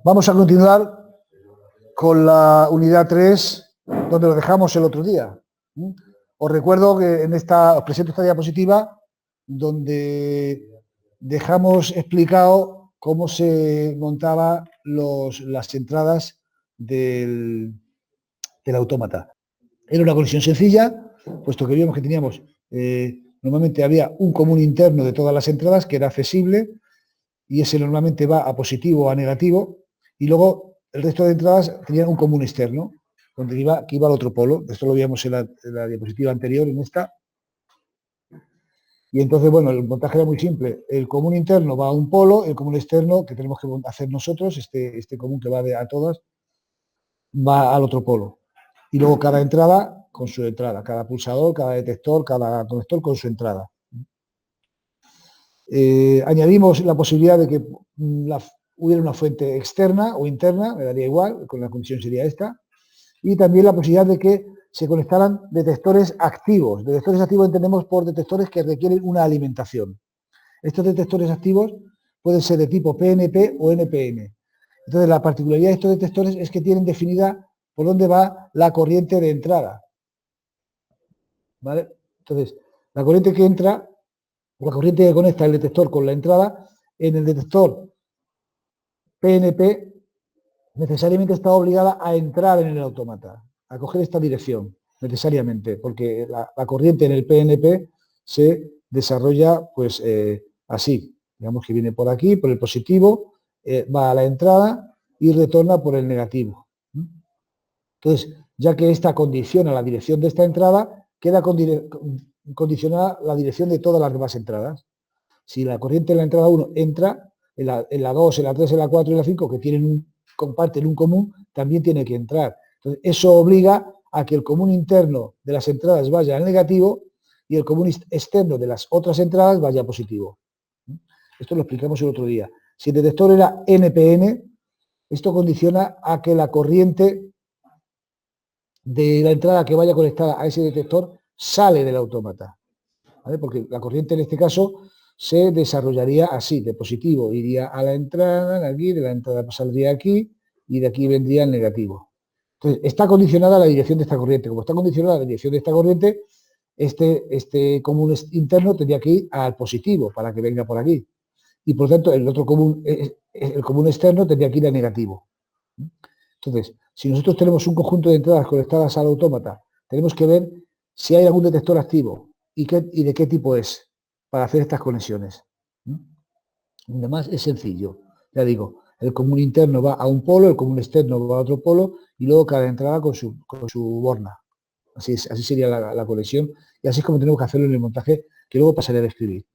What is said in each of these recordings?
Vamos a continuar con la unidad 3, donde lo dejamos el otro día. Os recuerdo que os presento esta diapositiva donde dejamos explicado cómo se montaban las entradas del autómata. Era una conexión sencilla, puesto que vimos que teníamos, normalmente había un común interno de todas las entradas que era accesible, y ese normalmente va a positivo o a negativo, y luego el resto de entradas tenían un común externo, donde que iba al otro polo. Esto lo veíamos en la diapositiva anterior, en esta. Y entonces, bueno, el montaje era muy simple. El común interno va a un polo, el común externo, que tenemos que hacer nosotros, este común que va a todas, va al otro polo. Y luego cada entrada con su entrada, cada pulsador, cada detector, cada conector con su entrada. Añadimos la posibilidad de que hubiera una fuente externa o interna, me daría igual, con la condición sería esta, y también la posibilidad de que se conectaran detectores activos. Detectores activos entendemos por detectores que requieren una alimentación. Estos detectores activos pueden ser de tipo PNP o NPN. Entonces, la particularidad de estos detectores es que tienen definida por dónde va la corriente de entrada. ¿Vale? Entonces, la corriente que entra, la corriente que conecta el detector con la entrada, en el detector PNP necesariamente está obligada a entrar en el autómata, a coger esta dirección, necesariamente, porque la corriente en el PNP se desarrolla pues así, digamos que viene por aquí, por el positivo, va a la entrada y retorna por el negativo. Entonces, ya que esta condiciona la dirección de esta entrada, queda condicionada la dirección de todas las demás entradas. Si la corriente en la entrada 1 entra, en la 2, en la 3, en la 4 y en la 5, que comparten un común, también tiene que entrar. Entonces, eso obliga a que el común interno de las entradas vaya al negativo y el común externo de las otras entradas vaya a positivo. Esto lo explicamos el otro día. Si el detector era NPN, esto condiciona a que la corriente de la entrada que vaya conectada a ese detector sale del autómata, ¿vale? Porque la corriente en este caso se desarrollaría así, de positivo iría a la entrada, de aquí, de la entrada saldría aquí y de aquí vendría el negativo. Entonces, está condicionada la dirección de esta corriente. Como está condicionada la dirección de esta corriente, este común interno tendría que ir al positivo para que venga por aquí. Y por lo tanto, el otro común, el común externo tendría que ir al negativo. Entonces, si nosotros tenemos un conjunto de entradas conectadas al autómata, tenemos que ver si hay algún detector activo y de qué tipo es para hacer estas conexiones. Además, es sencillo. Ya digo, el común interno va a un polo, el común externo va a otro polo y luego cada entrada con su borna. Así sería la conexión y así es como tenemos que hacerlo en el montaje, que luego pasaré a describir.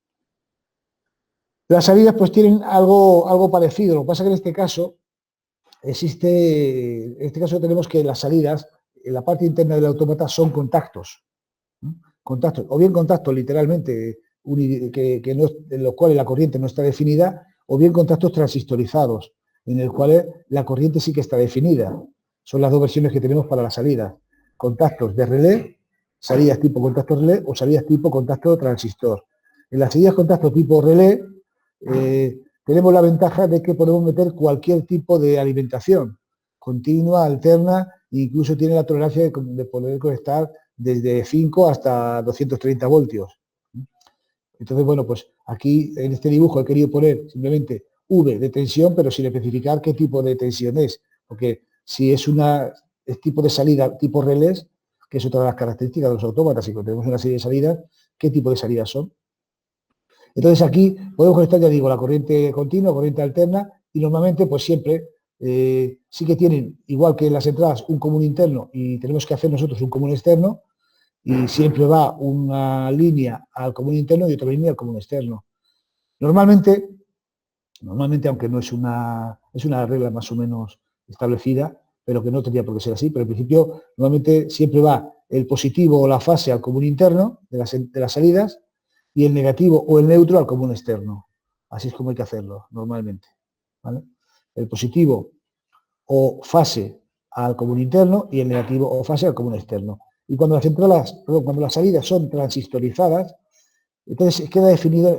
Las salidas pues tienen algo parecido. Lo que pasa es que en este caso tenemos que las salidas en la parte interna del autómata son contactos. Contactos, o bien contactos literalmente en los cuales la corriente no está definida, o bien contactos transistorizados, en el cual la corriente sí que está definida. Son las dos versiones que tenemos para la salida. Contactos de relé, salidas tipo contacto relé o salidas tipo contacto transistor. En las salidas contacto tipo relé tenemos la ventaja de que podemos meter cualquier tipo de alimentación, continua, alterna, e incluso tiene la tolerancia de poder conectar desde 5 hasta 230 voltios. Entonces, bueno, pues aquí en este dibujo he querido poner simplemente V de tensión, pero sin especificar qué tipo de tensión es, porque si es tipo de salida tipo relés, que es otra de las características de los autómatas, y cuando tenemos una serie de salidas, ¿qué tipo de salidas son? Entonces aquí podemos conectar, ya digo, la corriente continua, corriente alterna, y normalmente pues siempre sí que tienen, igual que en las entradas, un común interno y tenemos que hacer nosotros un común externo, y siempre va una línea al común interno y otra línea al común externo. Normalmente, aunque no es una regla más o menos establecida, pero que no tendría por qué ser así, pero en principio normalmente siempre va el positivo o la fase al común interno de las salidas y el negativo o el neutro al común externo. Así es como hay que hacerlo normalmente, ¿vale? El positivo o fase al común interno y el negativo o fase al común externo. Y cuando cuando las salidas son transistorizadas, entonces queda definido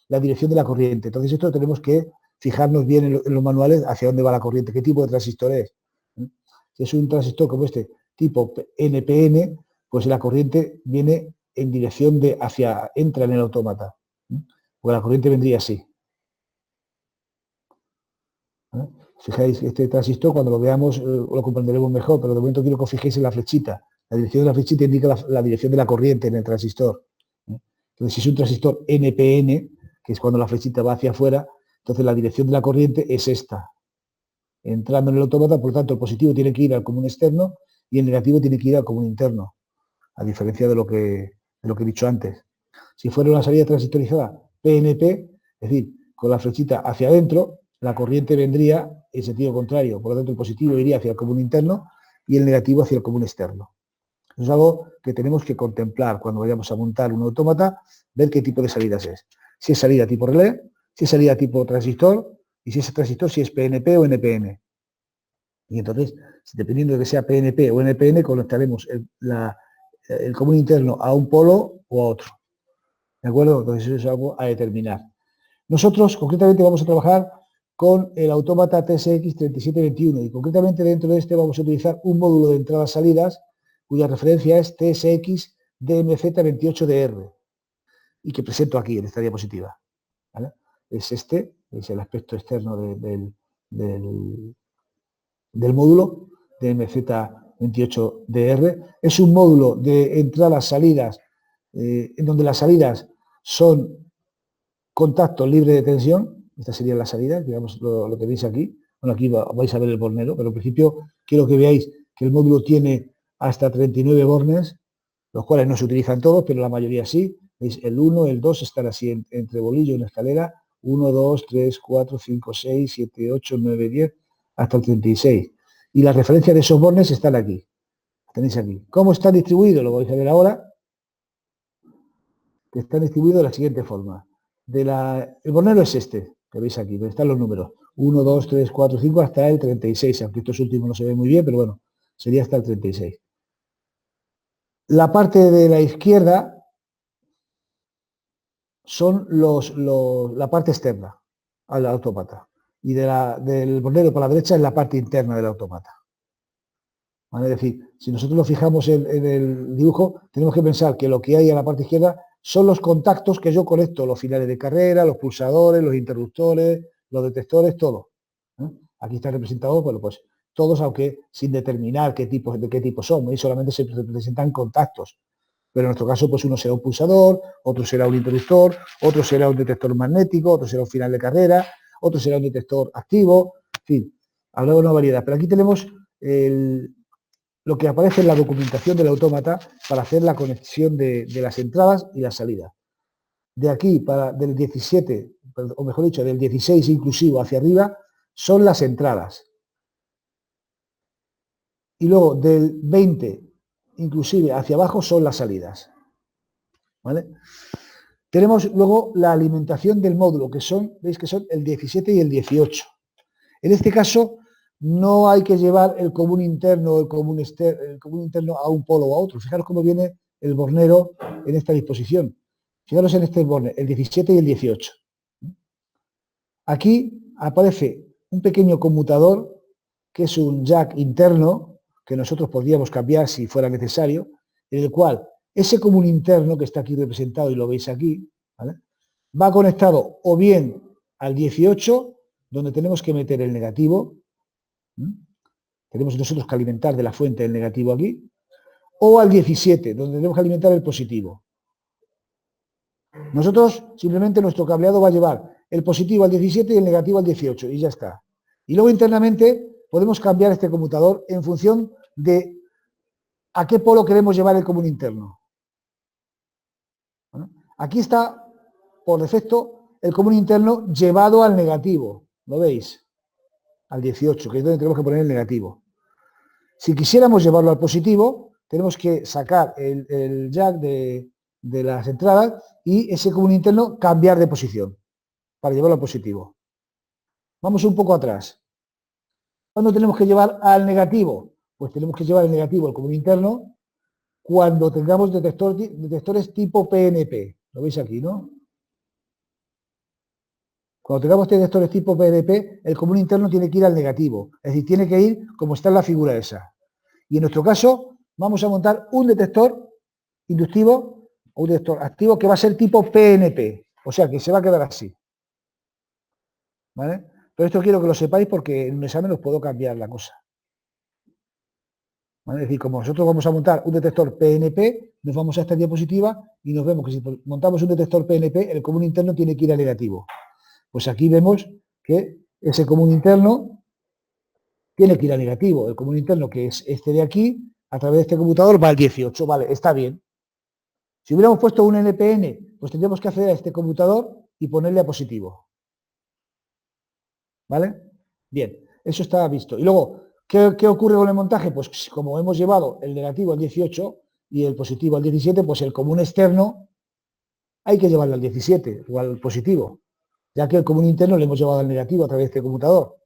la dirección de la corriente. Entonces esto tenemos que fijarnos bien en los manuales hacia dónde va la corriente, qué tipo de transistor es. Si es un transistor como este, tipo NPN, pues la corriente viene en dirección de entra en el autómata. Porque la corriente vendría así. Fijáis, este transistor, cuando lo veamos, lo comprenderemos mejor, pero de momento quiero que os fijéis en la flechita. La dirección de la flechita indica la dirección de la corriente en el transistor. Entonces, si es un transistor NPN, que es cuando la flechita va hacia afuera, entonces la dirección de la corriente es esta. Entrando en el autómata, por lo tanto, el positivo tiene que ir al común externo y el negativo tiene que ir al común interno, a diferencia de lo que he dicho antes. Si fuera una salida transistorizada PNP, es decir, con la flechita hacia adentro, la corriente vendría en sentido contrario. Por lo tanto, el positivo iría hacia el común interno y el negativo hacia el común externo. Eso es algo que tenemos que contemplar cuando vayamos a montar un autómata, ver qué tipo de salidas es. Si es salida tipo relé, si es salida tipo transistor, y si ese transistor si es PNP o NPN. Y entonces, dependiendo de que sea PNP o NPN, conectaremos el común interno a un polo o a otro. ¿De acuerdo? Entonces eso es algo a determinar. Nosotros concretamente vamos a trabajar con el autómata TSX3721 y concretamente dentro de este vamos a utilizar un módulo de entradas-salidas cuya referencia es TSX DMZ28DR y que presento aquí en esta diapositiva. ¿Vale? Es este, es el aspecto externo del módulo DMZ28DR. Es un módulo de entradas-salidas en donde las salidas son contacto libre de tensión. Esta sería la salida, digamos, lo que veis aquí. Bueno, aquí vais a ver el bornero, pero en principio quiero que veáis que el módulo tiene hasta 39 bornes, los cuales no se utilizan todos, pero la mayoría sí. ¿Veis? El 1, el 2 están así entre bolillo en la escalera. 1, 2, 3, 4, 5, 6, 7, 8, 9, 10, hasta el 36. Y las referencias de esos bornes están aquí. Tenéis aquí. ¿Cómo están distribuidos? Lo vais a ver ahora. Que están distribuidos de la siguiente forma. El bornero es este, que veis aquí, donde están los números. 1, 2, 3, 4, 5, hasta el 36, aunque estos últimos no se ven muy bien, pero bueno, sería hasta el 36. La parte de la izquierda son la parte externa al autómata. Y del bornero por la derecha es la parte interna del autómata. ¿Vale? Es decir, si nosotros lo fijamos en el dibujo, tenemos que pensar que lo que hay en la parte izquierda son los contactos que yo conecto, los finales de carrera, los pulsadores, los interruptores, los detectores, todo. Aquí está representado, bueno, pues todos, aunque sin determinar de qué tipo son, y solamente se representan contactos. Pero en nuestro caso, pues uno será un pulsador, otro será un interruptor, otro será un detector magnético, otro será un final de carrera, otro será un detector activo, en fin, habrá una variedad. Pero aquí tenemos lo que aparece en la documentación del autómata para hacer la conexión de las entradas y las salidas. De aquí, del 17, o mejor dicho, del 16 inclusivo hacia arriba, son las entradas. Y luego del 20 inclusive hacia abajo son las salidas. ¿Vale? Tenemos luego la alimentación del módulo, que son, veis que son el 17 y el 18. En este caso, no hay que llevar el común interno o el común interno a un polo o a otro. Fijaros cómo viene el bornero en esta disposición. Fijaros en este bornero, el 17 y el 18. Aquí aparece un pequeño conmutador, que es un jack interno, que nosotros podríamos cambiar si fuera necesario, en el cual ese común interno, que está aquí representado y lo veis aquí, ¿vale?, va conectado o bien al 18, donde tenemos que meter el negativo, tenemos nosotros que alimentar de la fuente el negativo aquí, o al 17, donde tenemos que alimentar el positivo. Nosotros simplemente nuestro cableado va a llevar el positivo al 17 y el negativo al 18 y ya está. Y luego internamente podemos cambiar este conmutador en función de a qué polo queremos llevar el común interno. Bueno, aquí está por defecto el común interno llevado al negativo, ¿lo veis? Al 18, que es donde tenemos que poner el negativo. Si quisiéramos llevarlo al positivo, tenemos que sacar el jack de las entradas y ese común interno cambiar de posición para llevarlo al positivo. Vamos un poco atrás. ¿Cuándo tenemos que llevar al negativo? Pues tenemos que llevar el negativo al común interno cuando tengamos detectores tipo PNP. Lo veis aquí, ¿no? Cuando tengamos detectores tipo PNP, el común interno tiene que ir al negativo, es decir, tiene que ir como está en la figura esa. Y en nuestro caso, vamos a montar un detector inductivo o un detector activo que va a ser tipo PNP, o sea, que se va a quedar así. ¿Vale? Pero esto quiero que lo sepáis porque en un examen os puedo cambiar la cosa. ¿Vale? Es decir, como nosotros vamos a montar un detector PNP, nos vamos a esta diapositiva y nos vemos que si montamos un detector PNP, el común interno tiene que ir a negativo. Pues aquí vemos que ese común interno tiene que ir a negativo. El común interno, que es este de aquí, a través de este computador va al 18. Vale, está bien. Si hubiéramos puesto un NPN, pues tendríamos que acceder a este computador y ponerle a positivo. ¿Vale? Bien, eso está visto. Y luego, ¿qué ocurre con el montaje? Pues como hemos llevado el negativo al 18 y el positivo al 17, pues el común externo hay que llevarlo al 17 o al positivo, ya que el común interno lo hemos llevado al negativo a través de este computador.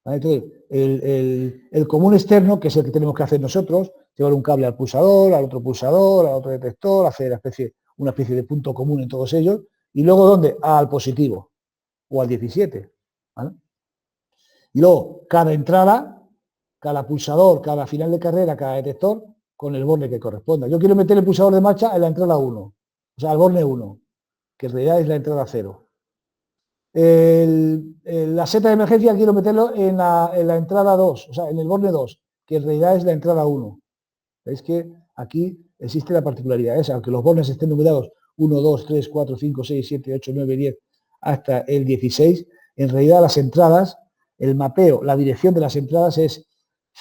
¿Vale? Entonces, el común externo, que es el que tenemos que hacer nosotros, llevar un cable al pulsador, al otro detector, hacer una especie de punto común en todos ellos, y luego ¿dónde? Al positivo o al 17. ¿Vale? Y luego, cada entrada, cada pulsador, cada final de carrera, cada detector, con el borne que corresponda. Yo quiero meter el pulsador de marcha en la entrada 1, o sea, al borne 1, que en realidad es la entrada 0. La seta de emergencia quiero meterlo en la entrada 2, o sea, en el borne 2, que en realidad es la entrada 1. Veis que aquí existe la particularidad esa, aunque los bornes estén numerados 1, 2, 3, 4, 5, 6, 7, 8, 9, 10, hasta el 16, en realidad las entradas, el mapeo, la dirección de las entradas es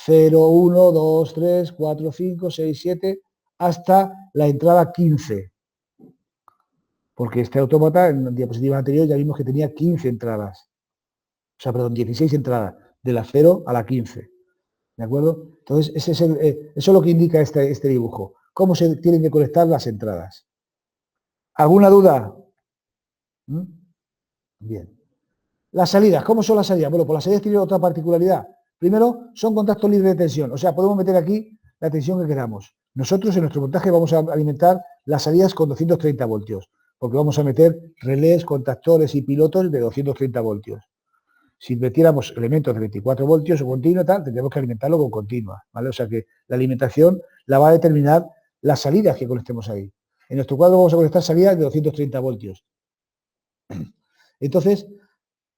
0, 1, 2, 3, 4, 5, 6, 7, hasta la entrada 15. Porque este autómata, en la diapositiva anterior, ya vimos que tenía 15 entradas. O sea, perdón, 16 entradas, de la 0 a la 15. ¿De acuerdo? Entonces, eso es lo que indica este dibujo. Cómo se tienen que conectar las entradas. ¿Alguna duda? ¿Mm? Bien. Las salidas, ¿cómo son las salidas? Bueno, pues las salidas tienen otra particularidad. Primero, son contactos libres de tensión. O sea, podemos meter aquí la tensión que queramos. Nosotros en nuestro montaje vamos a alimentar las salidas con 230 voltios, porque vamos a meter relés, contactores y pilotos de 230 voltios. Si metiéramos elementos de 24 voltios o continuo, tal, tendríamos que alimentarlo con continua, ¿vale? O sea que la alimentación la va a determinar las salidas que conectemos ahí. En nuestro cuadro vamos a conectar salidas de 230 voltios. Entonces,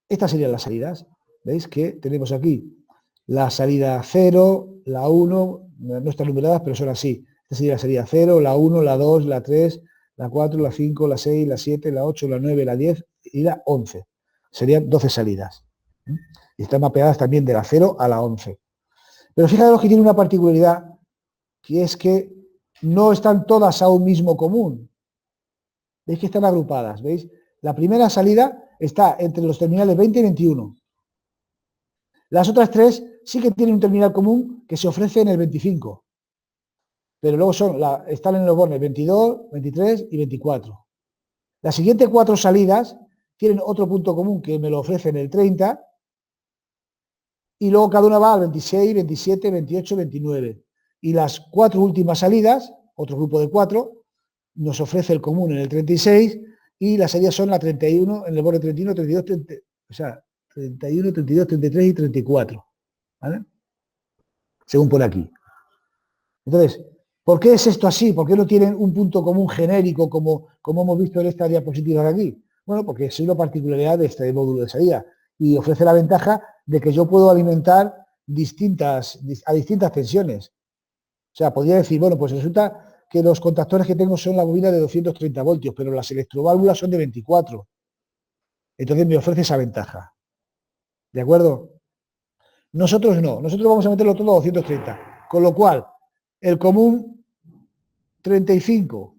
estas serían las salidas. ¿Veis que tenemos aquí la salida 0, la 1, no están numeradas, pero son así. Esta sería la salida 0, la 1, la 2, la 3, la 4, la 5, la 6, la 7, la 8, la 9, la 10 y la 11. Serían 12 salidas. Y están mapeadas también de la 0 a la 11. Pero fijaros que tiene una particularidad, que es que no están todas a un mismo común. Veis que están agrupadas, ¿veis? La primera salida está entre los terminales 20 y 21. Las otras tres sí que tienen un terminal común que se ofrece en el 25. Pero luego están en los bornes 22, 23 y 24. Las siguientes 4 salidas tienen otro punto común que me lo ofrece en el 30. Y luego cada una va al 26, 27, 28, 29. Y las 4 últimas salidas, otro grupo de 4, nos ofrece el común en el 36 y las salidas son la 31, en el borde 31, 32, 30, o sea, 31, 32, 33 y 34. ¿Vale? Según por aquí. Entonces, ¿por qué es esto así? ¿Por qué no tienen un punto común genérico como hemos visto en esta diapositiva de aquí? Bueno, porque es una particularidad de este módulo de salida y ofrece la ventaja de que yo puedo alimentar a distintas tensiones. O sea, podría decir, bueno, pues resulta que los contactores que tengo son la bobina de 230 voltios, pero las electroválvulas son de 24. Entonces me ofrece esa ventaja. ¿De acuerdo? Nosotros no, nosotros vamos a meterlo todo a 230. Con lo cual, el común 35,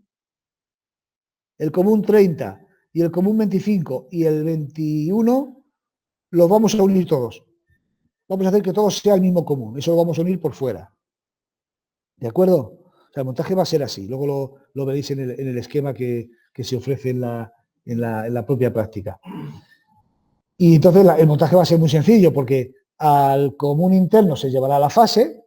el común 30 y el común 25 y el 21 los vamos a unir todos. Vamos a hacer que todo sea el mismo común. Eso lo vamos a unir por fuera. ¿De acuerdo? O sea, el montaje va a ser así. Luego lo veréis en el esquema que se ofrece en la propia práctica. Y entonces el montaje va a ser muy sencillo porque al común interno se llevará la fase,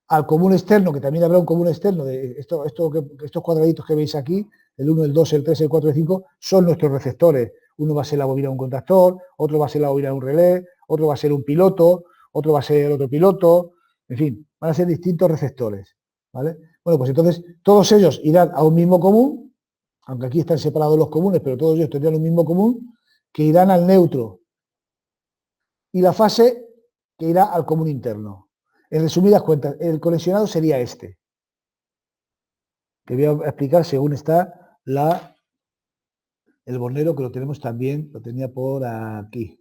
al común externo, que también habrá un común externo, de estos cuadraditos que veis aquí, el 1, el 2, el 3, el 4, el 5, son nuestros receptores. Uno va a ser la bobina de un contactor, otro va a ser la bobina de un relé, otro va a ser un piloto, otro va a ser otro piloto, en fin, van a ser distintos receptores, ¿vale? Bueno, pues entonces todos ellos irán a un mismo común, aunque aquí están separados los comunes, pero todos ellos tendrán un mismo común, que irán al neutro. Y la fase que irá al común interno. En resumidas cuentas, el conexionado sería este, que voy a explicar según está el bornero, que lo tenemos también, lo tenía por aquí.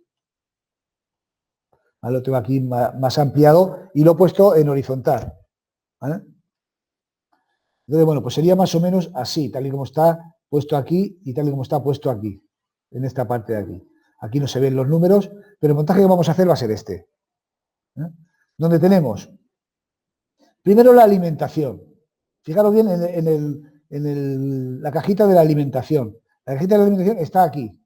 ¿Vale? Lo tengo aquí más ampliado y lo he puesto en horizontal. ¿Vale? Entonces, bueno, pues sería más o menos así, tal y como está puesto aquí y tal y como está puesto aquí, en esta parte de aquí. Aquí no se ven los números, pero el montaje que vamos a hacer va a ser este. Donde tenemos, primero, la alimentación. Fijaros bien en la cajita de la alimentación. La cajita de la alimentación está aquí.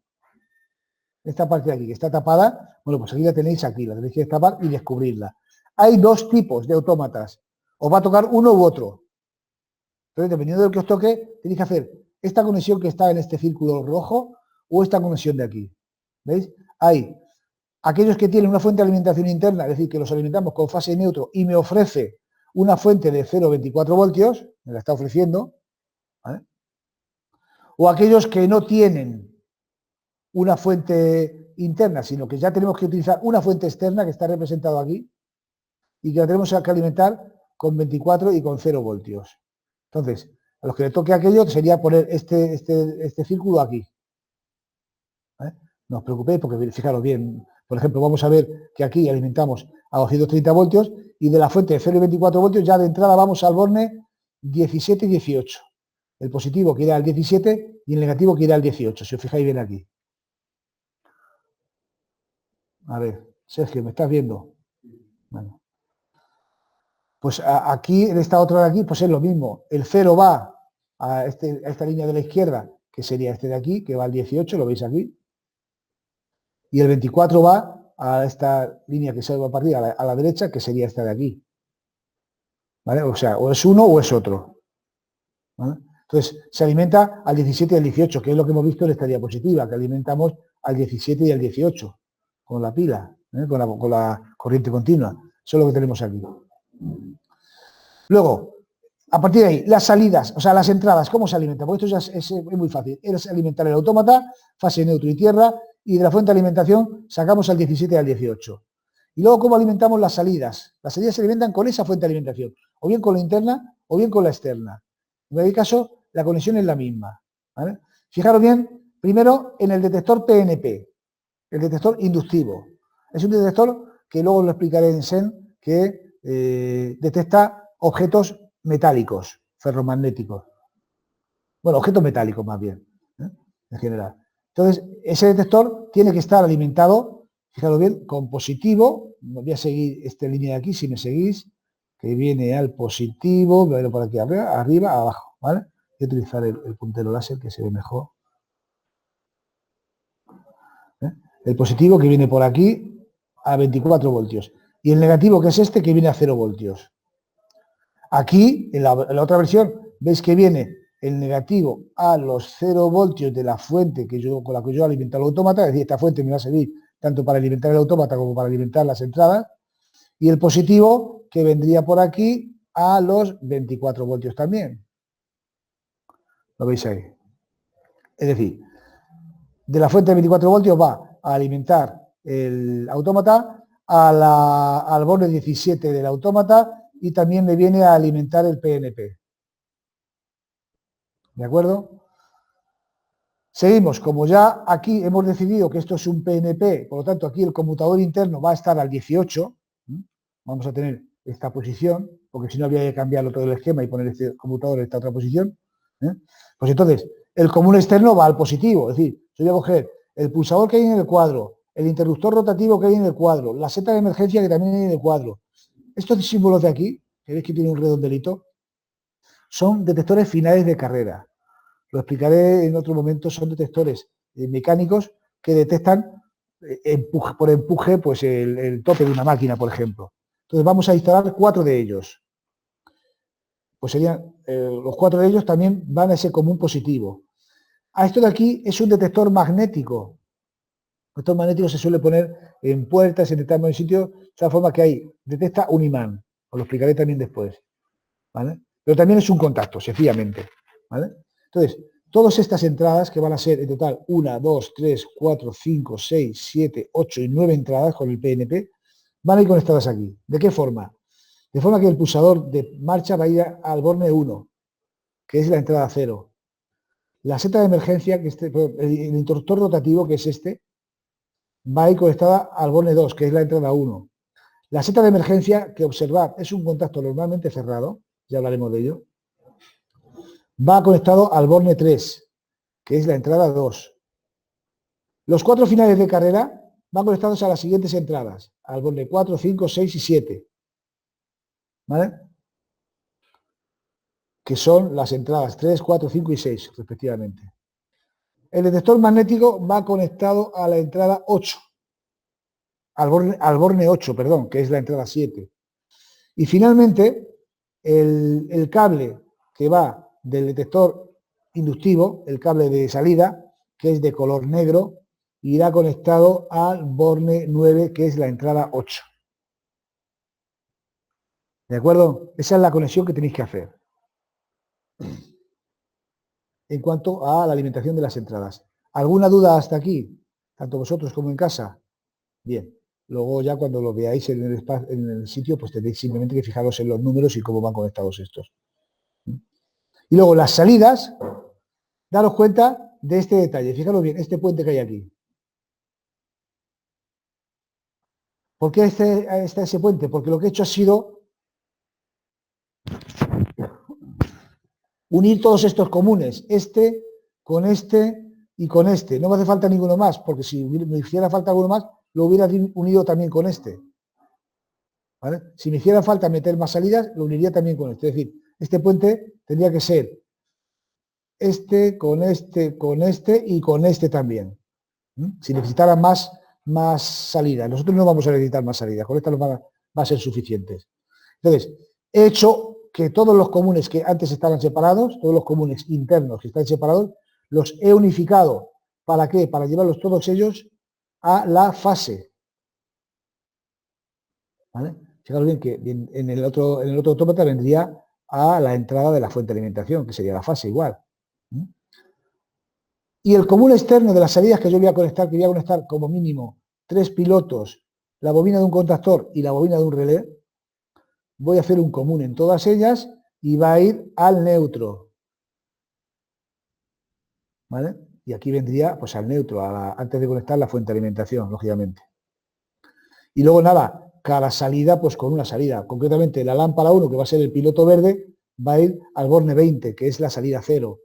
Esta parte de aquí, que está tapada, bueno, pues aquí la tenéis aquí, la tenéis que destapar y descubrirla. Hay dos tipos de autómatas. Os va a tocar uno u otro. Entonces, dependiendo de lo que os toque, tenéis que hacer esta conexión que está en este círculo rojo o esta conexión de aquí. ¿Veis? Hay aquellos que tienen una fuente de alimentación interna, es decir, que los alimentamos con fase neutro y me ofrece una fuente de 0,24 voltios, me la está ofreciendo, ¿vale? O aquellos que no tienen una fuente interna, sino que ya tenemos que utilizar una fuente externa que está representado aquí y que la tenemos que alimentar con 24 y con 0 voltios. Entonces, a los que le toque aquello sería poner este círculo aquí. ¿Vale? No os preocupéis porque fijaros bien, por ejemplo, vamos a ver que aquí alimentamos a 230 voltios y de la fuente de 0 y 24 voltios ya de entrada vamos al borne 17 y 18. El positivo que irá al 17 y el negativo que irá al 18, si os fijáis bien aquí. A ver, Sergio, ¿me estás viendo? Bueno. Pues aquí, en esta otra de aquí, pues es lo mismo. El 0 va a esta línea de la izquierda, que sería este de aquí, que va al 18, lo veis aquí. Y el 24 va a esta línea que se va a partir a la derecha, que sería esta de aquí. ¿Vale? O sea, o es uno o es otro. ¿Vale? Entonces, se alimenta al 17 y al 18, que es lo que hemos visto en esta diapositiva, que alimentamos al 17 y al 18, con la pila, con la corriente continua. Eso es lo que tenemos aquí. Luego, a partir de ahí, las salidas, o sea, las entradas, ¿cómo se alimenta? Pues esto ya es muy fácil. Es alimentar el autómata, fase neutro y tierra, y de la fuente de alimentación sacamos al 17 y al 18. Y luego, ¿cómo alimentamos las salidas? Las salidas se alimentan con esa fuente de alimentación, o bien con la interna o bien con la externa. En cualquier caso, la conexión es la misma. ¿Vale? Fijaros bien, primero en el detector PNP, el detector inductivo. Es un detector que luego lo explicaré en SEN, que detecta objetos metálicos, ferromagnéticos. Bueno, objetos metálicos más bien, en general. Entonces, ese detector tiene que estar alimentado, fijaros bien, con positivo. Voy a seguir esta línea de aquí, si me seguís, que viene al positivo, voy a ir por aquí arriba, abajo, ¿vale? Voy a utilizar el puntero láser que se ve mejor. El positivo que viene por aquí a 24 voltios. Y el negativo, que es este, que viene a 0 voltios. Aquí, en la otra versión, veis que viene el negativo a los 0 voltios de la fuente con la que yo alimento el autómata, es decir, esta fuente me va a servir tanto para alimentar el autómata como para alimentar las entradas, y el positivo que vendría por aquí a los 24 voltios también. ¿Lo veis ahí? Es decir, de la fuente de 24 voltios va a alimentar el autómata, al borne 17 del autómata y también me viene a alimentar el PNP. ¿De acuerdo? Seguimos, como ya aquí hemos decidido que esto es un PNP, por lo tanto aquí el conmutador interno va a estar al 18, vamos a tener esta posición, porque si no habría que cambiarlo todo el esquema y poner este conmutador en esta otra posición. Pues entonces, el común externo va al positivo, es decir, yo voy a coger el pulsador que hay en el cuadro, el interruptor rotativo que hay en el cuadro, la seta de emergencia que también hay en el cuadro. Estos símbolos de aquí, que veis que tiene un redondelito, son detectores finales de carrera. Lo explicaré en otro momento, son detectores mecánicos que detectan por empuje pues el tope de una máquina, por ejemplo. Entonces vamos a instalar 4 de ellos. pues serían, los 4 de ellos también van a ese común positivo. A esto de aquí es un detector magnético. El detector magnético se suele poner en puertas, en determinados sitios, de tal forma que ahí detecta un imán. Os lo explicaré también después, ¿vale? Pero también es un contacto, sencillamente, ¿vale? Entonces, todas estas entradas, que van a ser en total 1, 2, 3, 4, 5, 6, 7, 8 y 9 entradas con el PNP, van a ir conectadas aquí. ¿De qué forma? De forma que el pulsador de marcha va a ir al borne 1, que es la entrada 0. La seta de emergencia, que el interruptor rotativo, que es este, va a ir conectada al borne 2, que es la entrada 1. La seta de emergencia, que observad, es un contacto normalmente cerrado, ya hablaremos de ello, va conectado al borne 3, que es la entrada 2. Los 4 finales de carrera van conectados a las siguientes entradas, al borne 4, 5, 6 y 7. ¿Vale? Que son las entradas 3, 4, 5 y 6, respectivamente. El detector magnético va conectado a la entrada 8, al borne 8, perdón, que es la entrada 7. Y finalmente, el cable que va del detector inductivo, el cable de salida, que es de color negro, irá conectado al borne 9, que es la entrada 8. ¿De acuerdo? Esa es la conexión que tenéis que hacer en cuanto a la alimentación de las entradas. ¿Alguna duda hasta aquí? Tanto vosotros como en casa. Bien. Luego ya cuando lo veáis en el sitio, pues tenéis simplemente que fijaros en los números y cómo van conectados estos. Y luego las salidas, daros cuenta de este detalle. Fijaros bien, este puente que hay aquí. ¿Por qué está ese puente? Porque lo que he hecho ha sido unir todos estos comunes, este con este y con este. No me hace falta ninguno más, porque si me hiciera falta alguno más, lo hubiera unido también con este. ¿Vale? Si me hiciera falta meter más salidas, lo uniría también con este. Es decir, este puente tendría que ser este con este y con este también. Si necesitara más salidas. Nosotros no vamos a necesitar más salidas, con esta nos va a ser suficientes. Entonces, he hecho que todos los comunes que antes estaban separados, todos los comunes internos que están separados, los he unificado. ¿Para qué? Para llevarlos todos ellos a la fase. ¿Vale? Fijaros bien que en el otro autómata vendría a la entrada de la fuente de alimentación, que sería la fase igual. Y el común externo de las salidas que yo voy a conectar, que voy a conectar como mínimo 3 pilotos, la bobina de un contactor y la bobina de un relé, voy a hacer un común en todas ellas y va a ir al neutro. ¿Vale? Y aquí vendría pues al neutro, antes de conectar la fuente de alimentación, lógicamente. Y luego nada, cada salida pues con una salida. Concretamente la lámpara 1, que va a ser el piloto verde, va a ir al borne 20, que es la salida 0.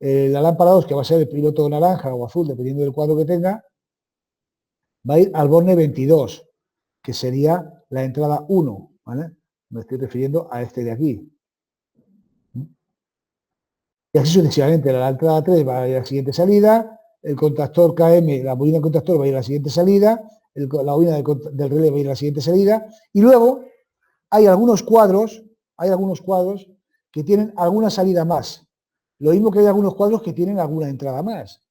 La lámpara 2, que va a ser el piloto naranja o azul, dependiendo del cuadro que tenga, va a ir al borne 22, que sería la entrada 1, ¿vale? Me estoy refiriendo a este de aquí. Y así sucesivamente, la entrada 3 va a ir a la siguiente salida, el contactor KM, la bobina del contactor va a ir a la siguiente salida, la bobina del relé va a ir a la siguiente salida, y luego hay algunos cuadros que tienen alguna salida más. Lo mismo que hay algunos cuadros que tienen alguna entrada más,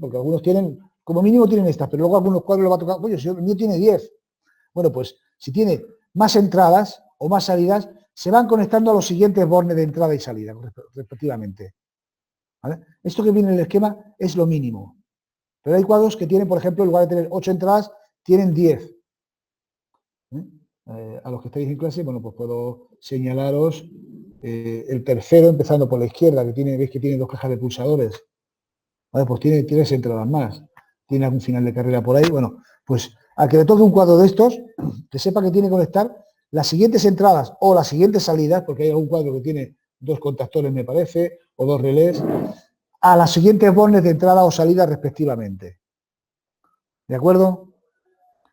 porque algunos tienen, como mínimo tienen estas, pero luego algunos cuadros le va a tocar, oye, si el mío tiene 10. Bueno, pues si tiene más entradas o más salidas, se van conectando a los siguientes bornes de entrada y salida, respectivamente. ¿Vale? Esto que viene en el esquema es lo mínimo. Pero hay cuadros que tienen, por ejemplo, en lugar de tener 8 entradas, tienen 10. A los que estáis en clase, bueno, pues puedo señalaros el tercero, empezando por la izquierda, que veis que tiene 2 cajas de pulsadores. ¿Vale? Pues tiene 3 entradas más. Tiene algún final de carrera por ahí. Bueno, pues al que le toque un cuadro de estos, que sepa que tiene que conectar las siguientes entradas o las siguientes salidas, porque hay algún cuadro que tiene 2 contactores, me parece, o 2 relés, a las siguientes bornes de entrada o salida respectivamente. ¿De acuerdo?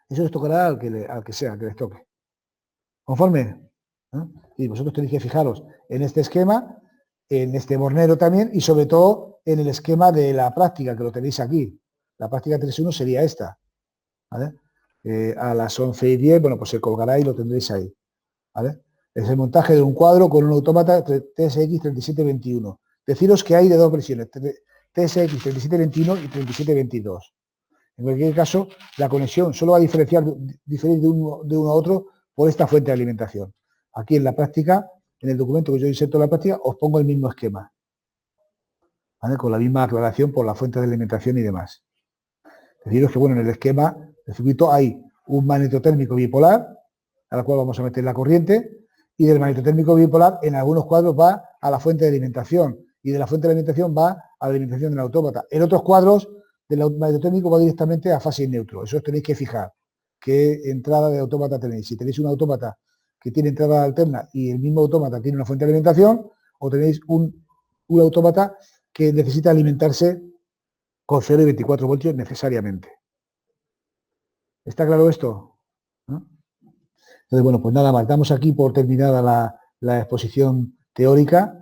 Eso les tocará al que sea, que les toque. ¿Conforme? Y vosotros tenéis que fijaros en este esquema, en este bornero también, y sobre todo en el esquema de la práctica, que lo tenéis aquí. La práctica 3.1 sería esta. ¿Vale? A las 11:10, bueno, pues se colgará y lo tendréis ahí. ¿Vale? Es el montaje de un cuadro con un autómata TSX 3721. Deciros que hay de dos versiones, TSX 3721 y 3722. En cualquier caso, la conexión solo va a diferir de uno a otro por esta fuente de alimentación. Aquí en la práctica, en el documento que yo inserto en la práctica, os pongo el mismo esquema, ¿vale? Con la misma aclaración por la fuente de alimentación y demás. Deciros que, bueno, en el esquema del circuito hay un magnetotérmico bipolar, al cual vamos a meter la corriente, y del magnetotérmico bipolar en algunos cuadros va a la fuente de alimentación, y de la fuente de alimentación va a la alimentación del autómata. En otros cuadros, del magnetotérmico va directamente a fase neutro. Eso os tenéis que fijar, qué entrada de autómata tenéis. Si tenéis un autómata que tiene entrada alterna y el mismo autómata tiene una fuente de alimentación, o tenéis un autómata que necesita alimentarse con 0 y 24 voltios necesariamente. ¿Está claro esto? ¿No? Entonces, bueno, pues nada más, damos aquí por terminada la exposición teórica